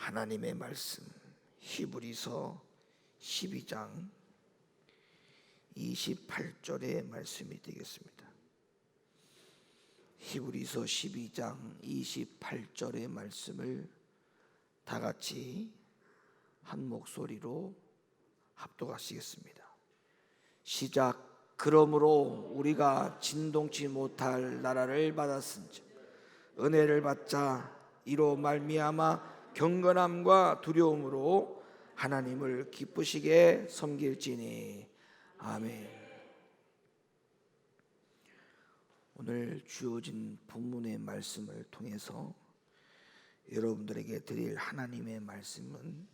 하나님의 말씀 히브리서 12장 28절의 말씀이 되겠습니다. 히브리서 12장 28절의 말씀을 다 같이 한 목소리로 합독하시겠습니다. 시작. 그러므로 우리가 진동치 못할 나라를 받았은즉 은혜를 받자 이로 말미암아 경건함과 두려움으로 하나님을 기쁘시게 섬길지니. 아멘. 오늘 주어진 본문의 말씀을 통해서 여러분들에게 드릴 하나님의 말씀은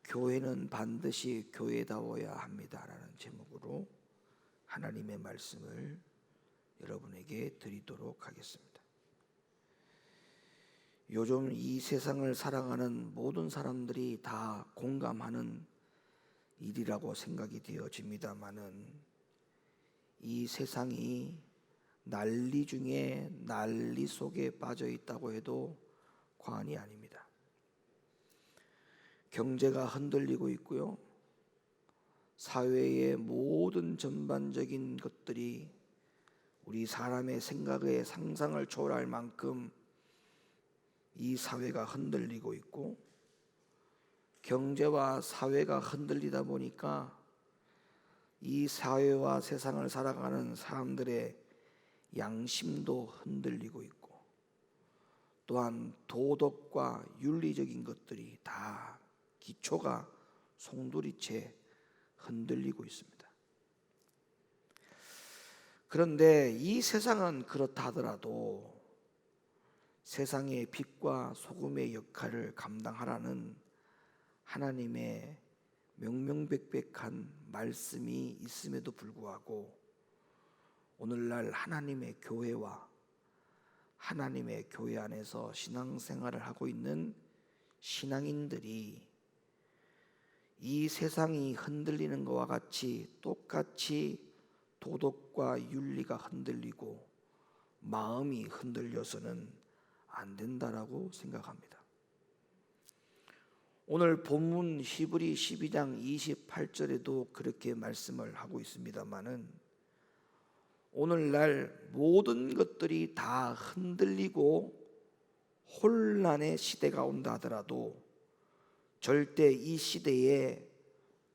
교회는 반드시 교회다워야 합니다라는 제목으로 하나님의 말씀을 여러분에게 드리도록 하겠습니다. 요즘 이 세상을 살아가는 모든 사람들이 다 공감하는 일이라고 생각이 되어집니다마는 이 세상이 난리 중에 난리 속에 빠져 있다고 해도 과언이 아닙니다. 경제가 흔들리고 있고요. 사회의 모든 전반적인 것들이 우리 사람의 생각의 상상을 초월할 만큼 이 사회가 흔들리고 있고, 경제와 사회가 흔들리다 보니까 이 사회와 세상을 살아가는 사람들의 양심도 흔들리고 있고, 또한 도덕과 윤리적인 것들이 다 기초가 송두리째 흔들리고 있습니다. 그런데 이 세상은 그렇다 하더라도 세상의 빛과 소금의 역할을 감당하라는 하나님의 명명백백한 말씀이 있음에도 불구하고 오늘날 하나님의 교회와 하나님의 교회 안에서 신앙생활을 하고 있는 신앙인들이 이 세상이 흔들리는 것과 같이 똑같이 도덕과 윤리가 흔들리고 마음이 흔들려서는 안 된다라고 생각합니다. 오늘 본문 히브리 12장 28절에도 그렇게 말씀을 하고 있습니다마는 오늘날 모든 것들이 다 흔들리고 혼란의 시대가 온다 하더라도 절대 이 시대에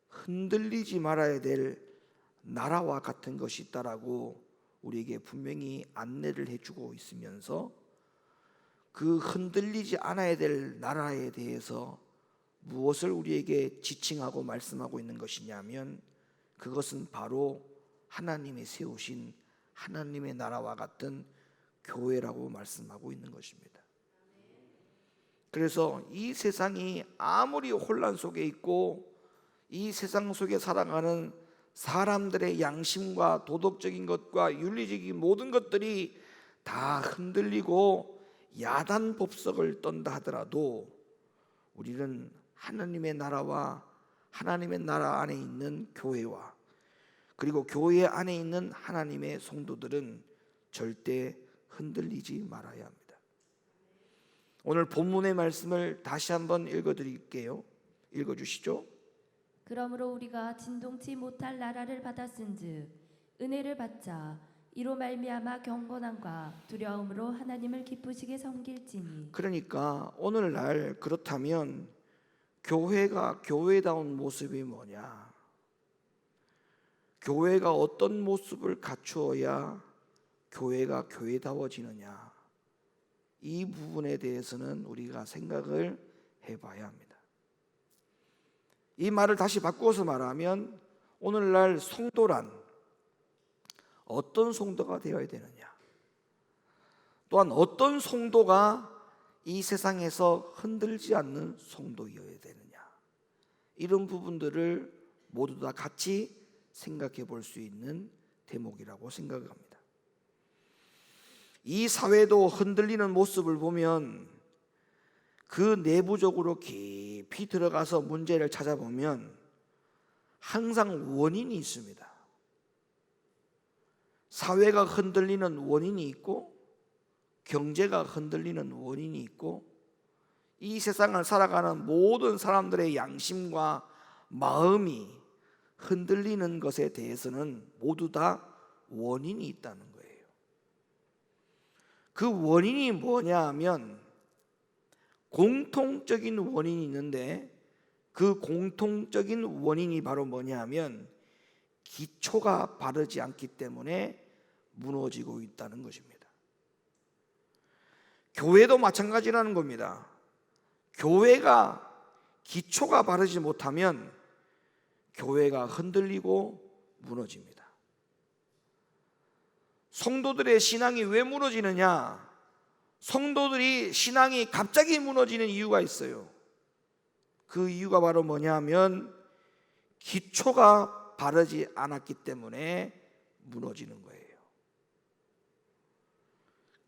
흔들리지 말아야 될 나라와 같은 것이 있다라고 우리에게 분명히 안내를 해주고 있으면서 그 흔들리지 않아야 될 나라에 대해서 무엇을 우리에게 지칭하고 말씀하고 있는 것이냐면 그것은 바로 하나님이 세우신 하나님의 나라와 같은 교회라고 말씀하고 있는 것입니다. 그래서 이 세상이 아무리 혼란 속에 있고 이 세상 속에 살아가는 사람들의 양심과 도덕적인 것과 윤리적인 모든 것들이 다 흔들리고 야단 법석을 떤다 하더라도 우리는 하나님의 나라와 하나님의 나라 안에 있는 교회와 그리고 교회 안에 있는 하나님의 성도들은 절대 흔들리지 말아야 합니다. 오늘 본문의 말씀을 다시 한번 읽어드릴게요. 읽어주시죠. 그러므로 우리가 진동치 못할 나라를 받았은즉 은혜를 받자 이로 말미암아 경건함과 두려움으로 하나님을 기쁘시게 섬길지니. 그러니까 오늘날 그렇다면 교회가 교회다운 모습이 뭐냐? 교회가 어떤 모습을 갖추어야 교회가 교회다워지느냐? 이 부분에 대해서는 우리가 생각을 해봐야 합니다. 이 말을 다시 바꾸어서 말하면 오늘날 성도란 어떤 성도가 되어야 되느냐? 또한 어떤 성도가 이 세상에서 흔들지 않는 성도여야 되느냐? 이런 부분들을 모두 다 같이 생각해 볼 수 있는 대목이라고 생각합니다. 이 사회도 흔들리는 모습을 보면 그 내부적으로 깊이 들어가서 문제를 찾아보면 항상 원인이 있습니다. 사회가 흔들리는 원인이 있고 경제가 흔들리는 원인이 있고 이 세상을 살아가는 모든 사람들의 양심과 마음이 흔들리는 것에 대해서는 모두 다 원인이 있다는 거예요. 그 원인이 뭐냐 하면 공통적인 원인이 있는데, 그 공통적인 원인이 바로 뭐냐 하면 기초가 바르지 않기 때문에 무너지고 있다는 것입니다. 교회도 마찬가지라는 겁니다. 교회가 기초가 바르지 못하면 교회가 흔들리고 무너집니다. 성도들의 신앙이 왜 무너지느냐? 성도들이 신앙이 갑자기 무너지는 이유가 있어요. 그 이유가 바로 뭐냐 하면 기초가 바르지 않았기 때문에 무너지는 거예요.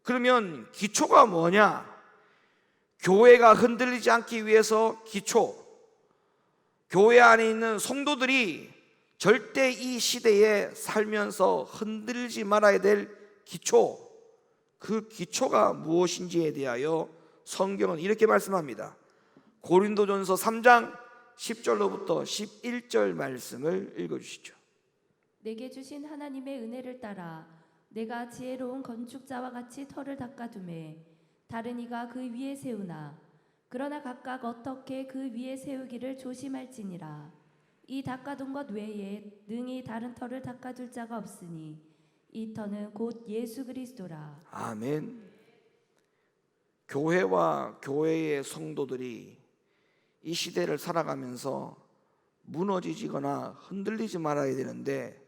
그러면 기초가 뭐냐? 교회가 흔들리지 않기 위해서 기초, 교회 안에 있는 성도들이 절대 이 시대에 살면서 흔들리지 말아야 될 기초, 그 기초가 무엇인지에 대하여 성경은 이렇게 말씀합니다. 고린도전서 3장 10절로부터 11절 말씀을 읽어주시죠. 내게 주신 하나님의 은혜를 따라 내가 지혜로운 건축자와 같이 터를 닦아두매 다른 이가 그 위에 세우나 그러나 각각 어떻게 그 위에 세우기를 조심할지니라. 이 닦아둔 것 외에 능히 다른 터를 닦아둘 자가 없으니 이 터는 곧 예수 그리스도라. 아멘. 교회와 교회의 성도들이 이 시대를 살아가면서 무너지거나 흔들리지 말아야 되는데,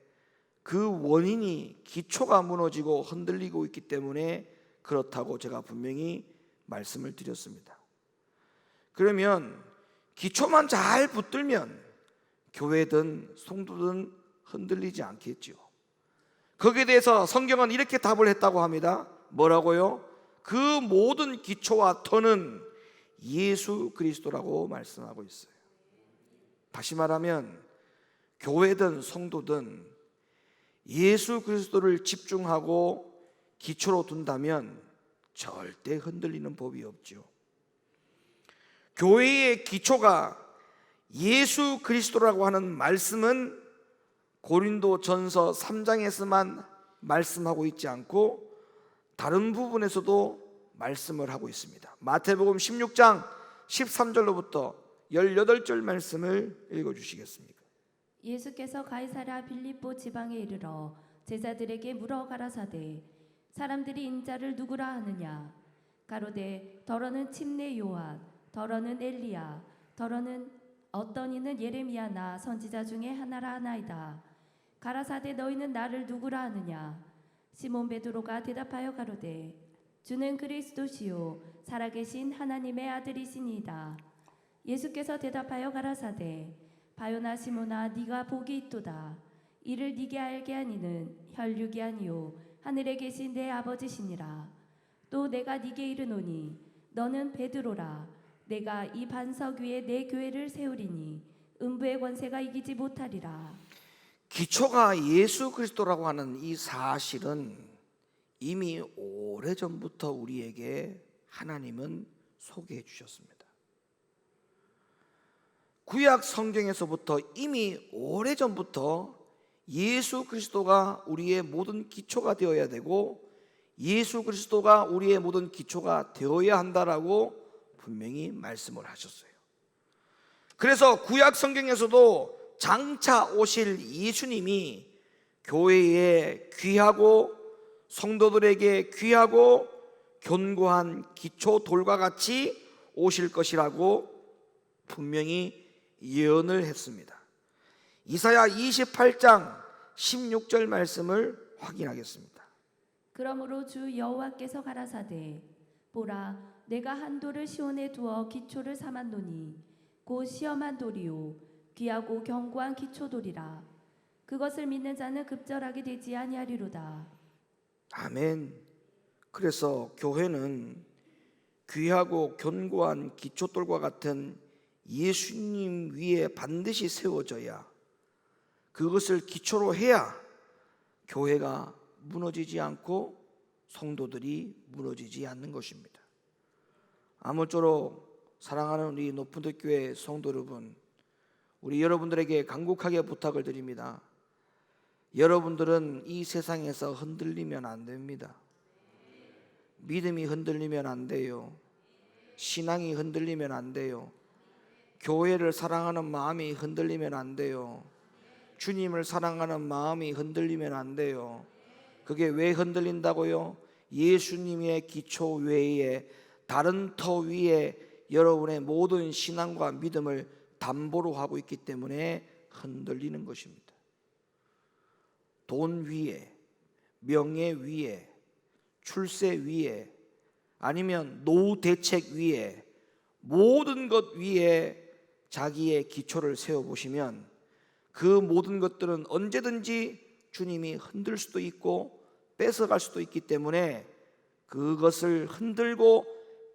그 원인이 기초가 무너지고 흔들리고 있기 때문에 그렇다고 제가 분명히 말씀을 드렸습니다. 그러면 기초만 잘 붙들면 교회든 성도든 흔들리지 않겠죠. 거기에 대해서 성경은 이렇게 답을 했다고 합니다. 뭐라고요? 그 모든 기초와 터는 예수 그리스도라고 말씀하고 있어요. 다시 말하면 교회든 성도든 예수 그리스도를 집중하고 기초로 둔다면 절대 흔들리는 법이 없죠. 교회의 기초가 예수 그리스도라고 하는 말씀은 고린도전서 3장에서만 말씀하고 있지 않고 다른 부분에서도 말씀을 하고 있습니다. 마태복음 16장 13절로부터 18절 말씀을 읽어주시겠습니까? 예수께서 가이사랴 빌립보 지방에 이르러 제자들에게 물어 가라사대 사람들이 인자를 누구라 하느냐? 가로되 더러는 침례 요한, 더러는 엘리야, 더러는 어떤 이는 예레미야나 선지자 중에 하나라 하나이다. 가라사대 너희는 나를 누구라 하느냐? 시몬 베드로가 대답하여 가로되 주는 그리스도시요 살아계신 하나님의 아들이시니이다. 예수께서 대답하여 가라사대 바요나 시몬아 네가 복이 있도다. 이를 네게 알게 하니는 혈육이 아니요 하늘에 계신 내 아버지시니라. 또 내가 네게 이르노니 너는 베드로라. 내가 이 반석 위에 내 교회를 세우리니 음부의 권세가 이기지 못하리라. 기초가 예수 그리스도라고 하는 이 사실은 이미 오래전부터 우리에게 하나님은 소개해 주셨습니다. 구약 성경에서부터 이미 오래전부터 예수 그리스도가 우리의 모든 기초가 되어야 되고 예수 그리스도가 우리의 모든 기초가 되어야 한다라고 분명히 말씀을 하셨어요. 그래서 구약 성경에서도 장차 오실 예수님이 교회에 귀하고 성도들에게 귀하고 견고한 기초 돌과 같이 오실 것이라고 분명히 예언을 했습니다. 이사야 28장 16절 말씀을 확인하겠습니다. 그러므로 주 여호와께서 가라사대 보라 내가 한 돌을 시온에 두어 기초를 삼았노니 곧 시험한 돌이요 귀하고 견고한 기초돌이라. 그것을 믿는 자는 급절하게 되지 아니하리로다. 아멘. 그래서 교회는 귀하고 견고한 기초돌과 같은 예수님 위에 반드시 세워져야, 그것을 기초로 해야 교회가 무너지지 않고 성도들이 무너지지 않는 것입니다. 아무쪼록 사랑하는 우리 높은들교회 성도 여러분, 우리 여러분들에게 간곡하게 부탁을 드립니다. 여러분들은 이 세상에서 흔들리면 안 됩니다. 믿음이 흔들리면 안 돼요. 신앙이 흔들리면 안 돼요. 교회를 사랑하는 마음이 흔들리면 안 돼요. 주님을 사랑하는 마음이 흔들리면 안 돼요. 그게 왜 흔들린다고요? 예수님의 기초 외에 다른 터 위에 여러분의 모든 신앙과 믿음을 담보로 하고 있기 때문에 흔들리는 것입니다. 돈 위에, 명예 위에, 출세 위에, 아니면 노후 대책 위에, 모든 것 위에 자기의 기초를 세워보시면 그 모든 것들은 언제든지 주님이 흔들 수도 있고 뺏어갈 수도 있기 때문에 그것을 흔들고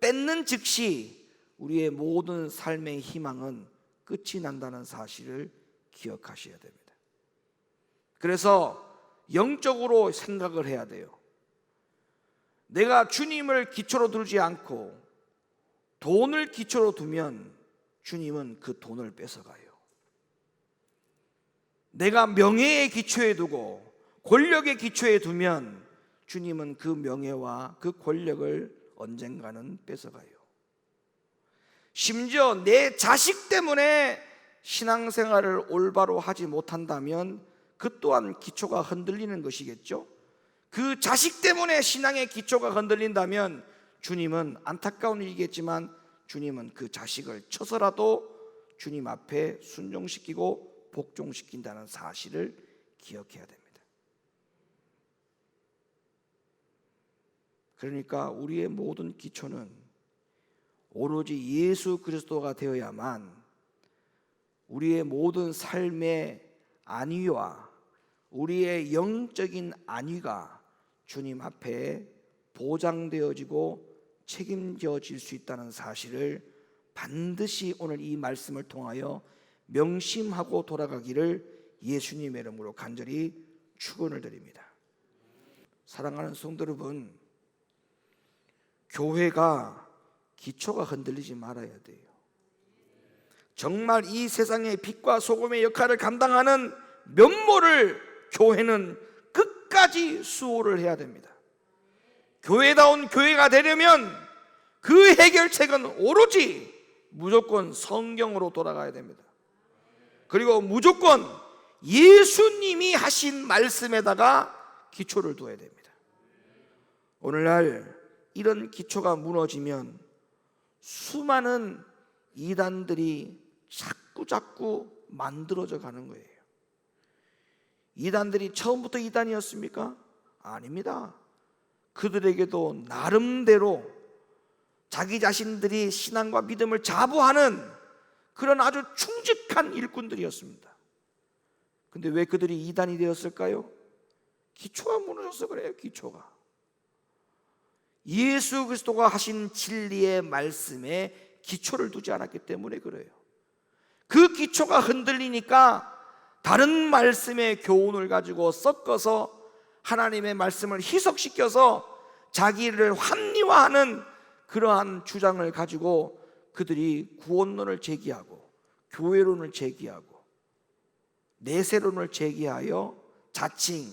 뺏는 즉시 우리의 모든 삶의 희망은 끝이 난다는 사실을 기억하셔야 됩니다. 그래서 영적으로 생각을 해야 돼요. 내가 주님을 기초로 두지 않고 돈을 기초로 두면 주님은 그 돈을 뺏어가요. 내가 명예의 기초에 두고 권력의 기초에 두면 주님은 그 명예와 그 권력을 언젠가는 뺏어가요. 심지어 내 자식 때문에 신앙생활을 올바로 하지 못한다면 그 또한 기초가 흔들리는 것이겠죠. 그 자식 때문에 신앙의 기초가 흔들린다면 주님은, 안타까운 일이겠지만 주님은 그 자식을 쳐서라도 주님 앞에 순종시키고 복종시킨다는 사실을 기억해야 됩니다. 그러니까 우리의 모든 기초는 오로지 예수 그리스도가 되어야만 우리의 모든 삶의 안위와 우리의 영적인 안위가 주님 앞에 보장되어지고 책임져질 수 있다는 사실을 반드시 오늘 이 말씀을 통하여 명심하고 돌아가기를 예수님의 이름으로 간절히 축원을 드립니다. 사랑하는 성도 여러분, 교회가 기초가 흔들리지 말아야 돼요. 정말 이 세상의 빛과 소금의 역할을 감당하는 면모를 교회는 끝까지 수호를 해야 됩니다. 교회다운 교회가 되려면 그 해결책은 오로지 무조건 성경으로 돌아가야 됩니다. 그리고 무조건 예수님이 하신 말씀에다가 기초를 두어야 됩니다. 오늘날 이런 기초가 무너지면 수많은 이단들이 자꾸 만들어져 가는 거예요. 이단들이 처음부터 이단이었습니까? 아닙니다. 그들에게도 나름대로 자기 자신들이 신앙과 믿음을 자부하는 그런 아주 충직한 일꾼들이었습니다. 근데 왜 그들이 이단이 되었을까요? 기초가 무너져서 그래요. 기초가 예수 그리스도가 하신 진리의 말씀에 기초를 두지 않았기 때문에 그래요. 그 기초가 흔들리니까 다른 말씀의 교훈을 가지고 섞어서 하나님의 말씀을 희석시켜서 자기를 합리화하는 그러한 주장을 가지고 그들이 구원론을 제기하고 교회론을 제기하고 내세론을 제기하여 자칭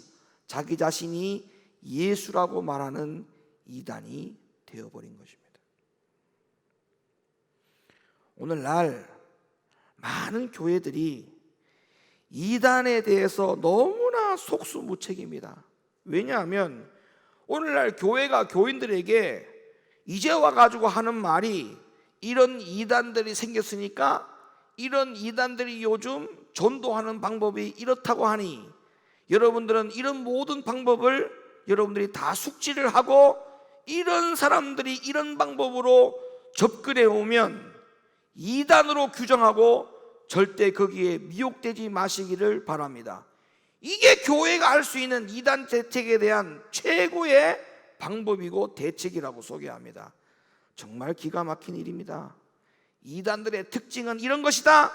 자기 자신이 예수라고 말하는 이단이 되어버린 것입니다. 오늘날 많은 교회들이 이단에 대해서 너무나 속수무책입니다. 왜냐하면 오늘날 교회가 교인들에게 이제 와가지고 하는 말이 이런 이단들이 생겼으니까 이런 이단들이 요즘 전도하는 방법이 이렇다고 하니 여러분들은 이런 모든 방법을 여러분들이 다 숙지를 하고 이런 사람들이 이런 방법으로 접근해 오면 이단으로 규정하고 절대 거기에 미혹되지 마시기를 바랍니다. 이게 교회가 할 수 있는 이단 대책에 대한 최고의 방법이고 대책이라고 소개합니다. 정말 기가 막힌 일입니다. 이단들의 특징은 이런 것이다.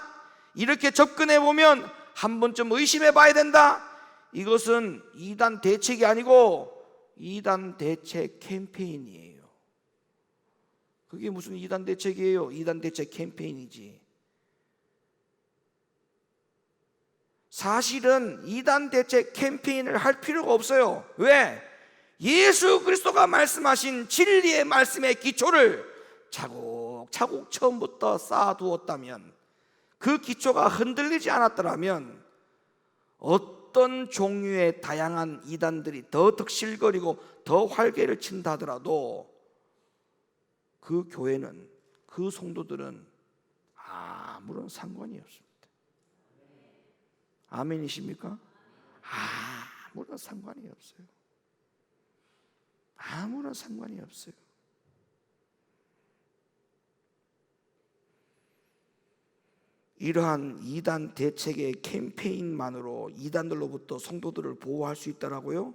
이렇게 접근해 보면 한 번쯤 의심해 봐야 된다. 이것은 이단 대책이 아니고 이단 대책 캠페인이에요. 그게 무슨 이단 대책이에요? 이단 대책 캠페인이지. 사실은 이단 대책 캠페인을 할 필요가 없어요. 왜? 예수 그리스도가 말씀하신 진리의 말씀의 기초를 차곡차곡 처음부터 쌓아두었다면, 그 기초가 흔들리지 않았더라면 어떤 종류의 다양한 이단들이 더 득실거리고 더 활개를 친다 하더라도 그 교회는, 그 성도들은 아무런 상관이 없습니다. 아멘이십니까? 아무런 상관이 없어요. 아무런 상관이 없어요. 이러한 이단 대책의 캠페인만으로 이단들로부터 성도들을 보호할 수 있다라고요?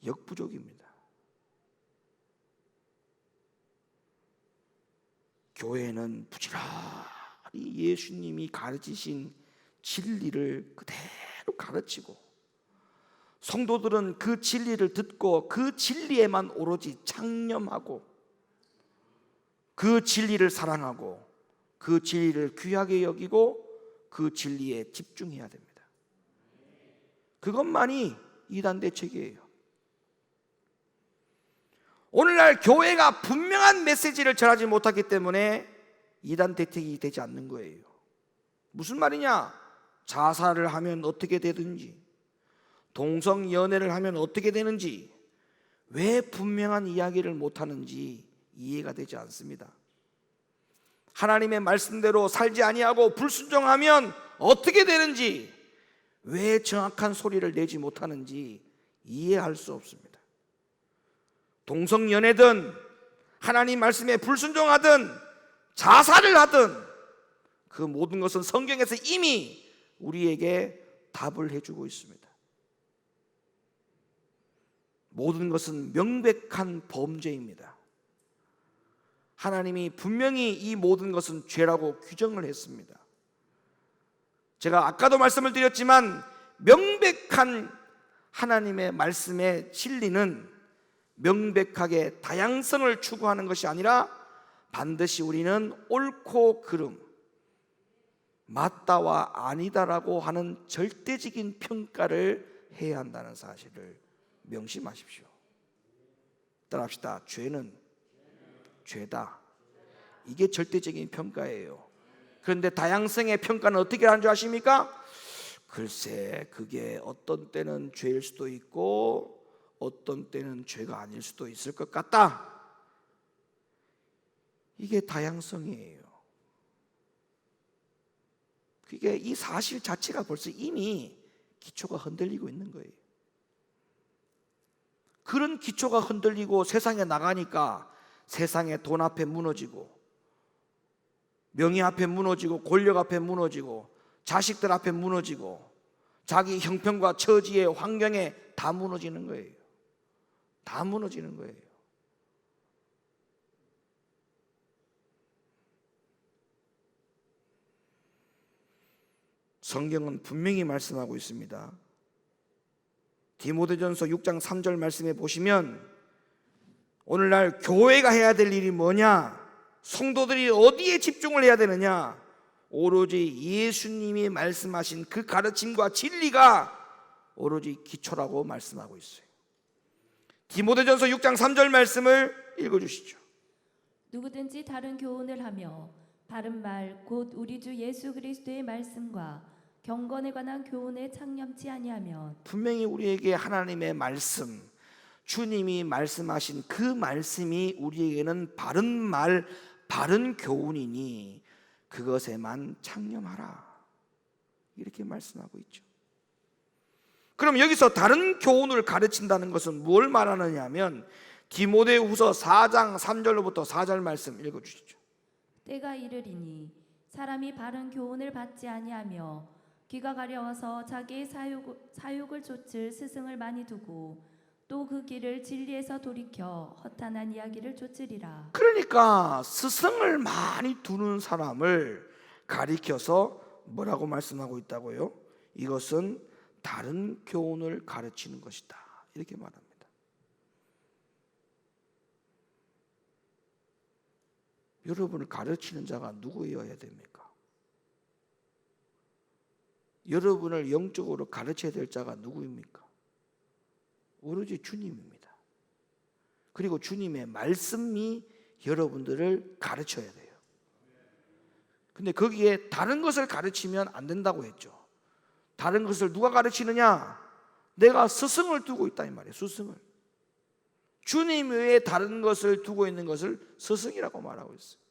역부족입니다. 교회는 부지런히 예수님이 가르치신 진리를 그대로 가르치고, 성도들은 그 진리를 듣고 그 진리에만 오로지 창념하고, 그 진리를 사랑하고, 그 진리를 귀하게 여기고, 그 진리에 집중해야 됩니다. 그것만이 이단 대책이에요. 오늘날 교회가 분명한 메시지를 전하지 못하기 때문에 이단 대책이 되지 않는 거예요. 무슨 말이냐? 자살을 하면 어떻게 되든지, 동성연애를 하면 어떻게 되는지, 왜 분명한 이야기를 못하는지 이해가 되지 않습니다. 하나님의 말씀대로 살지 아니하고 불순종하면 어떻게 되는지, 왜 정확한 소리를 내지 못하는지 이해할 수 없습니다. 동성연애든 하나님 말씀에 불순종하든 자살을 하든 그 모든 것은 성경에서 이미 우리에게 답을 해주고 있습니다. 모든 것은 명백한 범죄입니다. 하나님이 분명히 이 모든 것은 죄라고 규정을 했습니다. 제가 아까도 말씀을 드렸지만, 명백한 하나님의 말씀의 진리는 명백하게 다양성을 추구하는 것이 아니라 반드시 우리는 옳고 그름, 맞다와 아니다라고 하는 절대적인 평가를 해야 한다는 사실을 명심하십시오. 따라합시다. 죄는 죄다. 이게 절대적인 평가예요. 그런데 다양성의 평가는 어떻게 하는 줄 아십니까? 글쎄, 그게 어떤 때는 죄일 수도 있고 어떤 때는 죄가 아닐 수도 있을 것 같다. 이게 다양성이에요. 그게 이 사실 자체가 벌써 이미 기초가 흔들리고 있는 거예요. 그런 기초가 흔들리고 세상에 나가니까 세상에 돈 앞에 무너지고, 명예 앞에 무너지고, 권력 앞에 무너지고, 자식들 앞에 무너지고, 자기 형편과 처지의 환경에 다 무너지는 거예요. 다 무너지는 거예요. 성경은 분명히 말씀하고 있습니다. 디모데전서 6장 3절 말씀에 보시면, 오늘날 교회가 해야 될 일이 뭐냐? 성도들이 어디에 집중을 해야 되느냐? 오로지 예수님이 말씀하신 그 가르침과 진리가 오로지 기초라고 말씀하고 있어요. 디모데전서 6장 3절 말씀을 읽어주시죠. 누구든지 다른 교훈을 하며 바른 말 곧 우리 주 예수 그리스도의 말씀과 경건에 관한 교훈에 창념치 아니하면, 분명히 우리에게 하나님의 말씀, 주님이 말씀하신 그 말씀이 우리에게는 바른 말, 바른 교훈이니 그것에만 창념하라, 이렇게 말씀하고 있죠. 그럼 여기서 다른 교훈을 가르친다는 것은 뭘 말하느냐 하면, 디모데후서 4장 3절로부터 4절 말씀 읽어주시죠. 때가 이르리니 사람이 바른 교훈을 받지 아니하며 귀가 가려워서 자기의 사욕을 좇을 스승을 많이 두고 또 그 길을 진리에서 돌이켜 허탄한 이야기를 좇으리라. 그러니까 스승을 많이 두는 사람을 가리켜서 뭐라고 말씀하고 있다고요? 이것은 다른 교훈을 가르치는 것이다, 이렇게 말합니다. 여러분을 가르치는 자가 누구여야 됩니까? 여러분을 영적으로 가르쳐야 될 자가 누구입니까? 오로지 주님입니다. 그리고 주님의 말씀이 여러분들을 가르쳐야 돼요. 근데 거기에 다른 것을 가르치면 안 된다고 했죠. 다른 것을 누가 가르치느냐? 내가 스승을 두고 있다 이 말이에요. 스승을. 주님 외에 다른 것을 두고 있는 것을 스승이라고 말하고 있어요.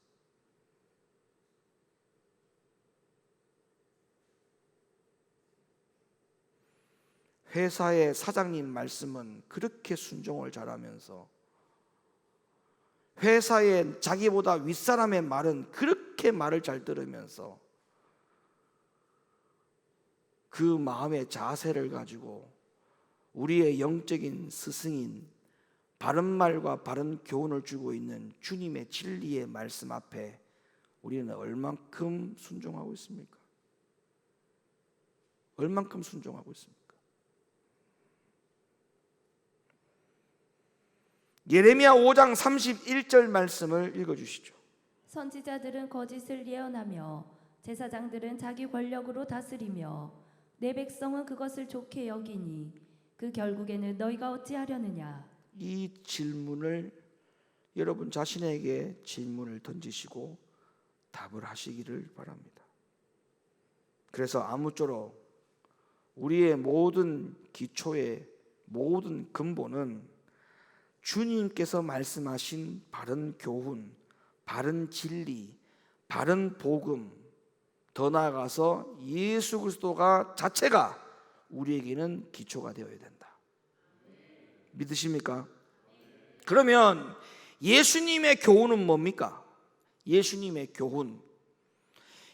회사의 사장님 말씀은 그렇게 순종을 잘하면서 회사의 자기보다 윗사람의 말은 그렇게 말을 잘 들으면서 그 마음의 자세를 가지고 우리의 영적인 스승인 바른 말과 바른 교훈을 주고 있는 주님의 진리의 말씀 앞에 우리는 얼만큼 순종하고 있습니까? 얼만큼 순종하고 있습니까? 예레미야 5장 31절 말씀을 읽어주시죠. 선지자들은 거짓을 예언하며 제사장들은 자기 권력으로 다스리며 내 백성은 그것을 좋게 여기니 그 결국에는 너희가 어찌하려느냐. 이 질문을 여러분 자신에게 질문을 던지시고 답을 하시기를 바랍니다. 그래서 아무쪼록 우리의 모든 기초의 모든 근본은 주님께서 말씀하신 바른 교훈, 바른 진리, 바른 복음, 더 나아가서 예수 그리스도가 자체가 우리에게는 기초가 되어야 된다. 믿으십니까? 그러면 예수님의 교훈은 뭡니까? 예수님의 교훈.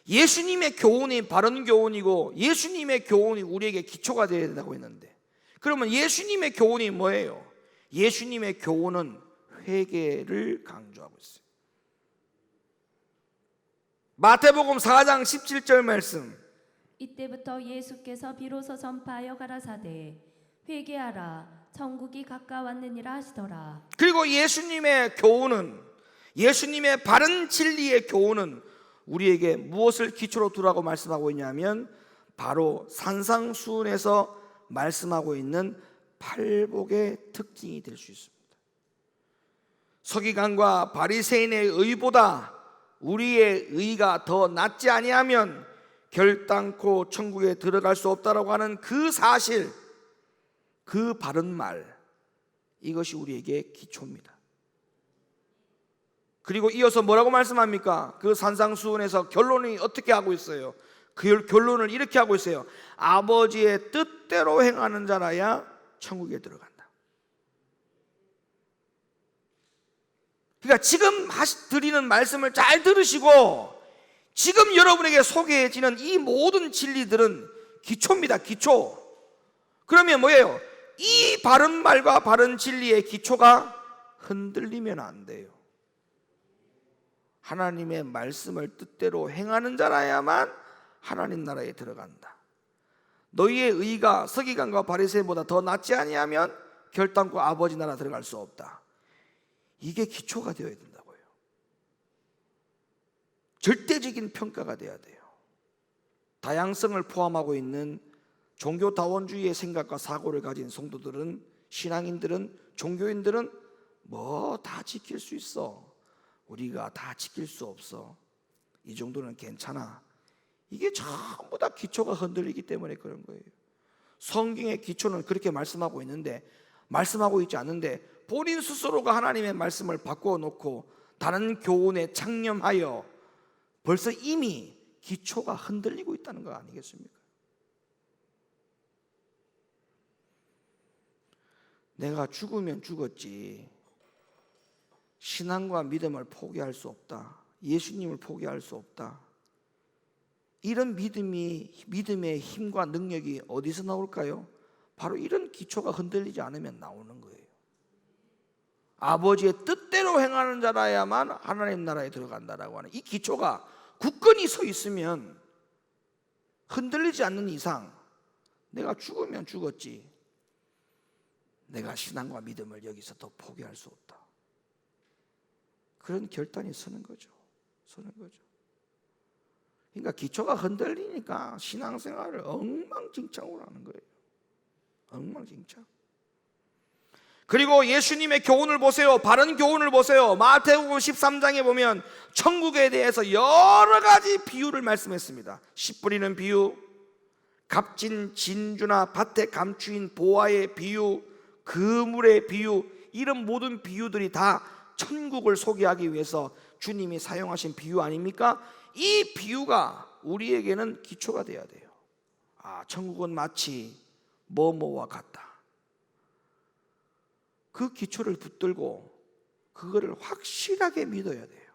예수님의 교훈이 바른 교훈이고 예수님의 교훈이 우리에게 기초가 되어야 된다고 했는데, 그러면 예수님의 교훈이 뭐예요? 예수님의 교훈은 회개를 강조하고 있어요. 마태복음 4장 17절 말씀. 이때부터 예수께서 비로소 전파하여 가라사대 회개하라 천국이 가까웠느니라 하시더라. 그리고 예수님의 교훈은, 예수님의 바른 진리의 교훈은 우리에게 무엇을 기초로 두라고 말씀하고 있냐면 바로 산상수훈에서 말씀하고 있는 팔복의 특징이 될 수 있습니다. 서기관과 바리새인의 의보다 우리의 의가 더 낫지 아니하면 결단코 천국에 들어갈 수 없다라고 하는 그 사실, 그 바른 말, 이것이 우리에게 기초입니다. 그리고 이어서 뭐라고 말씀합니까? 그 산상수훈에서 결론이 어떻게 하고 있어요? 그 결론을 이렇게 하고 있어요. 아버지의 뜻대로 행하는 자라야 천국에 들어간다. 그러니까 지금 드리는 말씀을 잘 들으시고 지금 여러분에게 소개해지는 이 모든 진리들은 기초입니다. 기초. 그러면 뭐예요? 이 바른 말과 바른 진리의 기초가 흔들리면 안 돼요. 하나님의 말씀을 뜻대로 행하는 자라야만 하나님 나라에 들어간다. 너희의 의가 서기관과 바리새인보다 더 낫지 아니하면 결단코 아버지 나라 들어갈 수 없다. 이게 기초가 되어야 된다고요. 절대적인 평가가 돼야 돼요. 다양성을 포함하고 있는 종교다원주의의 생각과 사고를 가진 성도들은, 신앙인들은, 종교인들은 뭐 다 지킬 수 있어, 우리가 다 지킬 수 없어, 이 정도는 괜찮아. 이게 전부 다 기초가 흔들리기 때문에 그런 거예요. 성경의 기초는 그렇게 말씀하고 있는데, 말씀하고 있지 않는데 본인 스스로가 하나님의 말씀을 바꾸어 놓고 다른 교훈에 창념하여 벌써 이미 기초가 흔들리고 있다는 거 아니겠습니까? 내가 죽으면 죽었지 신앙과 믿음을 포기할 수 없다, 예수님을 포기할 수 없다, 이런 믿음의 힘과 능력이 어디서 나올까요? 바로 이런 기초가 흔들리지 않으면 나오는 거예요. 아버지의 뜻대로 행하는 자라야만 하나님 나라에 들어간다라고 하는 이 기초가 굳건히 서 있으면, 흔들리지 않는 이상 내가 죽으면 죽었지 내가 신앙과 믿음을 여기서 더 포기할 수 없다, 그런 결단이 서는 거죠. 서는 거죠. 그러니까 기초가 흔들리니까 신앙생활을 엉망진창으로 하는 거예요. 엉망진창. 그리고 예수님의 교훈을 보세요. 바른 교훈을 보세요. 마태복음 13장에 보면 천국에 대해서 여러 가지 비유를 말씀했습니다. 씨 뿌리는 비유, 값진 진주나 밭에 감추인 보화의 비유, 그물의 비유, 이런 모든 비유들이 다 천국을 소개하기 위해서 주님이 사용하신 비유 아닙니까? 이 비유가 우리에게는 기초가 돼야 돼요. 천국은 마치 뭐뭐와 같다. 그 기초를 붙들고 그거를 확실하게 믿어야 돼요.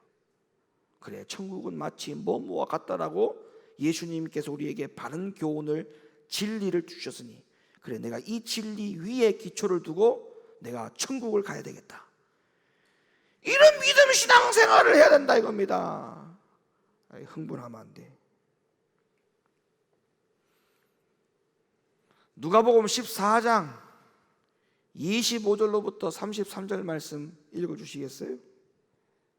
그래, 천국은 마치 뭐뭐와 같다라고 예수님께서 우리에게 바른 교훈을, 진리를 주셨으니, 그래, 내가 이 진리 위에 기초를 두고 내가 천국을 가야 되겠다. 이런 믿음 신앙생활을 해야 된다 이겁니다. 흥분하면 안 돼. 누가복음 14장 25절로부터 33절 말씀 읽어주시겠어요?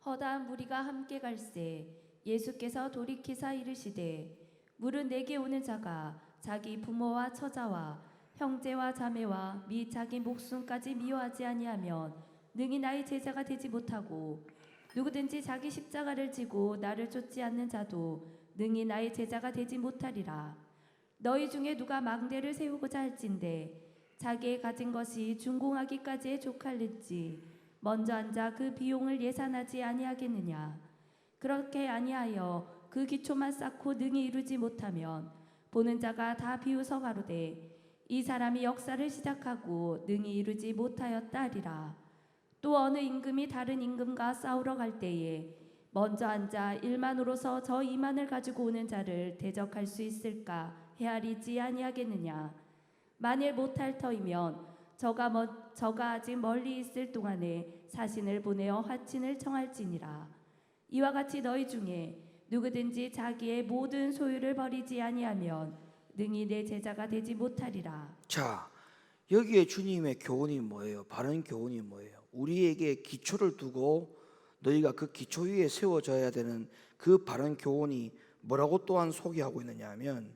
허다한 무리가 함께 갈새 예수께서 돌이키사 이르시되 물은 내게 오는 자가 자기 부모와 처자와 형제와 자매와 및 자기 목숨까지 미워하지 아니하면 능히 나의 제자가 되지 못하고 누구든지 자기 십자가를 지고 나를 쫓지 않는 자도 능히 나의 제자가 되지 못하리라. 너희 중에 누가 망대를 세우고자 할진대 자기의 가진 것이 준공하기까지에 족할는지 먼저 앉아 그 비용을 예산하지 아니하겠느냐. 그렇게 아니하여 그 기초만 쌓고 능히 이루지 못하면 보는 자가 다 비웃어 가로되 이 사람이 역사를 시작하고 능히 이루지 못하였다 하리라. 또 어느 임금이 다른 임금과 싸우러 갈 때에 먼저 앉아 1만으로서 저 2만을 가지고 오는 자를 대적할 수 있을까 헤아리지 아니하겠느냐. 만일 못할 터이면 저가 아직 멀리 있을 동안에 사신을 보내어 화친을 청할지니라. 이와 같이 너희 중에 누구든지 자기의 모든 소유를 버리지 아니하면 능히 내 제자가 되지 못하리라. 자, 여기에 주님의 교훈이 뭐예요? 바른 교훈이 뭐예요? 우리에게 기초를 두고 너희가 그 기초 위에 세워져야 되는 그 바른 교훈이 뭐라고 또한 소개하고 있느냐 하면,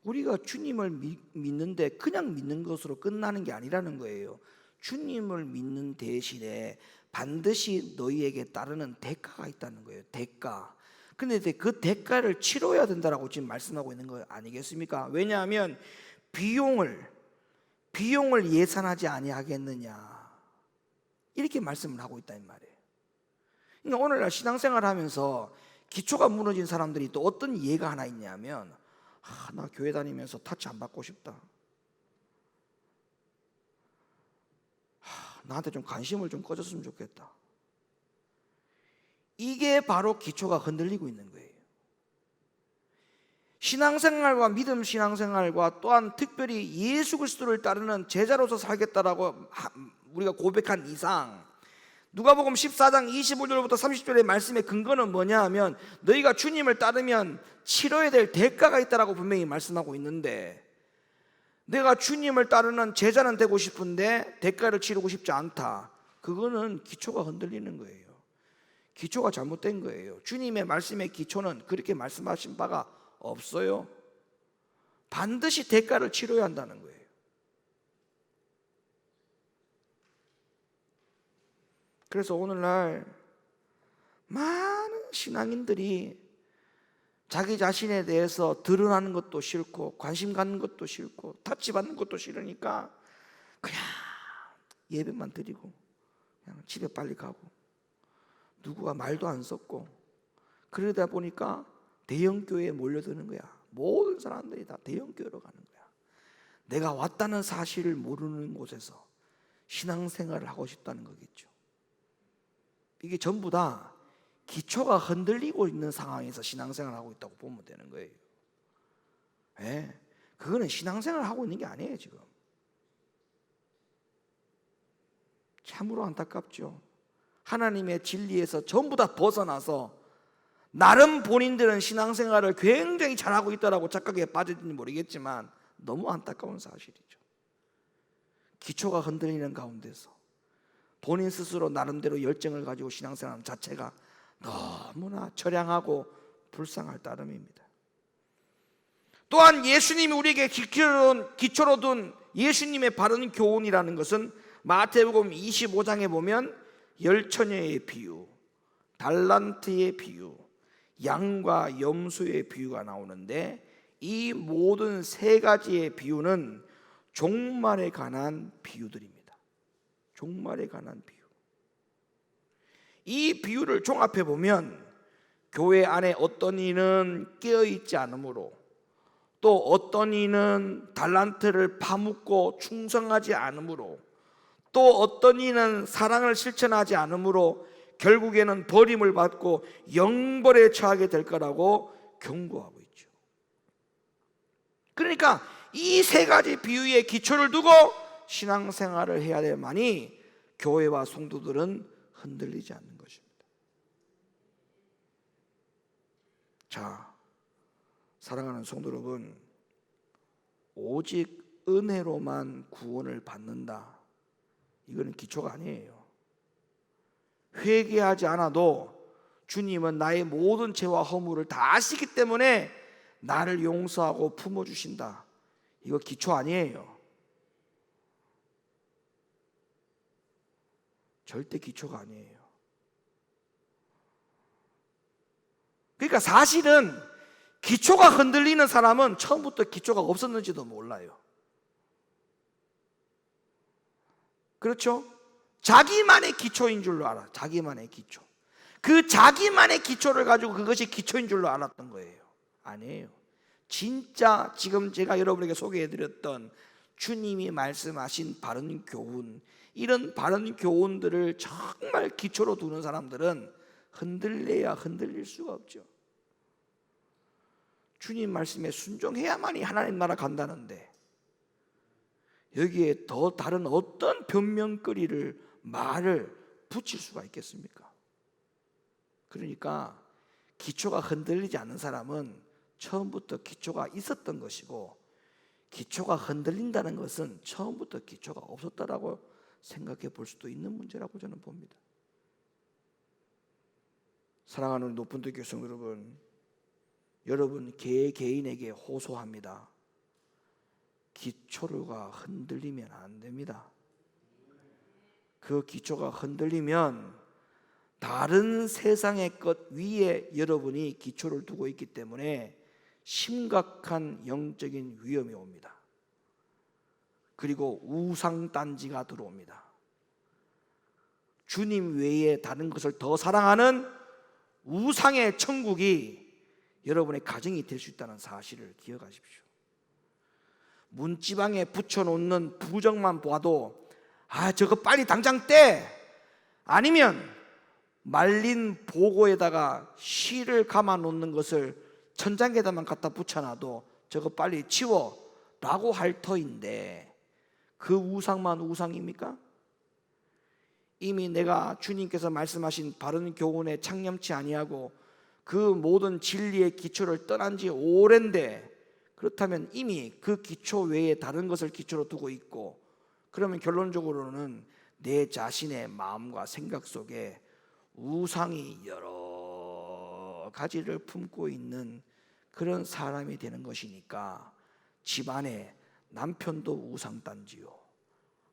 우리가 주님을 믿는데 그냥 믿는 것으로 끝나는 게 아니라는 거예요. 주님을 믿는 대신에 반드시 너희에게 따르는 대가가 있다는 거예요. 대가. 그런데 그 대가를 치러야 된다라고 지금 말씀하고 있는 거 아니겠습니까? 왜냐하면 비용을 예산하지 아니하겠느냐, 이렇게 말씀을 하고 있다는 말이에요. 그러니까 오늘날 신앙생활 하면서 기초가 무너진 사람들이 또 어떤 예가 하나 있냐면, 나 교회 다니면서 타치 안 받고 싶다. 나한테 좀 관심을 좀 꺼줬으면 좋겠다. 이게 바로 기초가 흔들리고 있는 거예요. 신앙생활과 믿음 신앙생활과 또한 특별히 예수 그리스도를 따르는 제자로서 살겠다라고 우리가 고백한 이상, 누가복음 14장 25절부터 30절의 말씀의 근거는 뭐냐 하면, 너희가 주님을 따르면 치러야 될 대가가 있다라고 분명히 말씀하고 있는데, 내가 주님을 따르는 제자는 되고 싶은데 대가를 치르고 싶지 않다. 그거는 기초가 흔들리는 거예요. 기초가 잘못된 거예요. 주님의 말씀의 기초는 그렇게 말씀하신 바가 없어요. 반드시 대가를 치러야 한다는 거예요. 그래서 오늘날 많은 신앙인들이 자기 자신에 대해서 드러나는 것도 싫고 관심 갖는 것도 싫고 타치 받는 것도 싫으니까 그냥 예배만 드리고 그냥 집에 빨리 가고 누구가 말도 안 섞고, 그러다 보니까 대형교회에 몰려드는 거야. 모든 사람들이 다 대형교회로 가는 거야. 내가 왔다는 사실을 모르는 곳에서 신앙생활을 하고 싶다는 거겠죠. 이게 전부 다 기초가 흔들리고 있는 상황에서 신앙생활을 하고 있다고 보면 되는 거예요. 네. 그거는 신앙생활을 하고 있는 게 아니에요. 지금 참으로 안타깝죠. 하나님의 진리에서 전부 다 벗어나서 나름 본인들은 신앙생활을 굉장히 잘하고 있다라고 착각에 빠질지 모르겠지만 너무 안타까운 사실이죠. 기초가 흔들리는 가운데서 본인 스스로 나름대로 열정을 가지고 신앙생활하는 자체가 너무나 처량하고 불쌍할 따름입니다. 또한 예수님이 우리에게 기초로 둔 예수님의 바른 교훈이라는 것은 마태복음 25장에 보면 열처녀의 비유, 달란트의 비유, 양과 염소의 비유가 나오는데, 이 모든 세 가지의 비유는 종말에 관한 비유들입니다. 종말에 관한 비유. 이 비유를 종합해 보면 교회 안에 어떤 이는 깨어있지 않으므로, 또 어떤 이는 달란트를 파묻고 충성하지 않으므로, 또 어떤 이는 사랑을 실천하지 않으므로 결국에는 버림을 받고 영벌에 처하게 될 거라고 경고하고 있죠. 그러니까 이 세 가지 비유의 기초를 두고 신앙생활을 해야 될만이 교회와 성도들은 흔들리지 않는 것입니다. 자, 사랑하는 성도 여러분, 오직 은혜로만 구원을 받는다, 이거는 기초가 아니에요. 회개하지 않아도 주님은 나의 모든 죄와 허물을 다 아시기 때문에 나를 용서하고 품어주신다, 이거 기초 아니에요. 절대 기초가 아니에요. 그러니까 사실은 기초가 흔들리는 사람은 처음부터 기초가 없었는지도 몰라요. 그렇죠? 자기만의 기초인 줄로 알아. 자기만의 기초. 그 자기만의 기초를 가지고 그것이 기초인 줄로 알았던 거예요. 아니에요. 진짜 지금 제가 여러분에게 소개해드렸던 주님이 말씀하신 바른 교훈, 이런 바른 교훈들을 정말 기초로 두는 사람들은 흔들려야 흔들릴 수가 없죠. 주님 말씀에 순종해야만이 하나님 나라 간다는데, 여기에 더 다른 어떤 변명거리를, 말을 붙일 수가 있겠습니까? 그러니까 기초가 흔들리지 않는 사람은 처음부터 기초가 있었던 것이고, 기초가 흔들린다는 것은 처음부터 기초가 없었다라고 생각해 볼 수도 있는 문제라고 저는 봅니다. 사랑하는 높은 교회 성도 여러분, 여러분 개개인에게 호소합니다. 기초가 흔들리면 안 됩니다. 그 기초가 흔들리면 다른 세상의 것 위에 여러분이 기초를 두고 있기 때문에 심각한 영적인 위험이 옵니다. 그리고 우상단지가 들어옵니다. 주님 외에 다른 것을 더 사랑하는 우상의 천국이 여러분의 가정이 될 수 있다는 사실을 기억하십시오. 문지방에 붙여놓는 부적만 봐도 저거 빨리 당장 떼, 아니면 말린 보고에다가 실을 감아 놓는 것을 천장에다만 갖다 붙여놔도 저거 빨리 치워 라고 할 터인데, 그 우상만 우상입니까? 이미 내가 주님께서 말씀하신 바른 교훈에 창념치 아니하고 그 모든 진리의 기초를 떠난 지 오랜데, 그렇다면 이미 그 기초 외에 다른 것을 기초로 두고 있고, 그러면 결론적으로는 내 자신의 마음과 생각 속에 우상이 여러 가지를 품고 있는 그런 사람이 되는 것이니까, 집안에 남편도 우상단지요,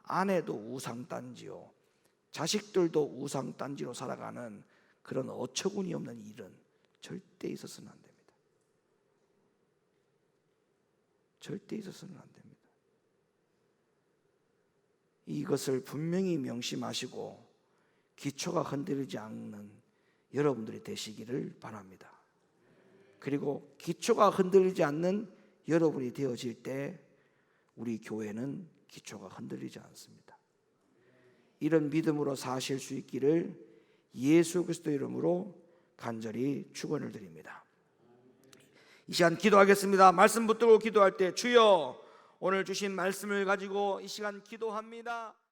아내도 우상단지요, 자식들도 우상단지로 살아가는 그런 어처구니 없는 일은 절대 있어서는 안 됩니다. 절대 있어서는 안 됩니다. 이것을 분명히 명심하시고 기초가 흔들리지 않는 여러분들이 되시기를 바랍니다. 그리고 기초가 흔들리지 않는 여러분이 되어질 때 우리 교회는 기초가 흔들리지 않습니다. 이런 믿음으로 사실 수 있기를 예수 그리스도 이름으로 간절히 축원을 드립니다. 이 시간 기도하겠습니다. 말씀 붙들고 기도할 때, 주여 오늘 주신 말씀을 가지고 이 시간 기도합니다.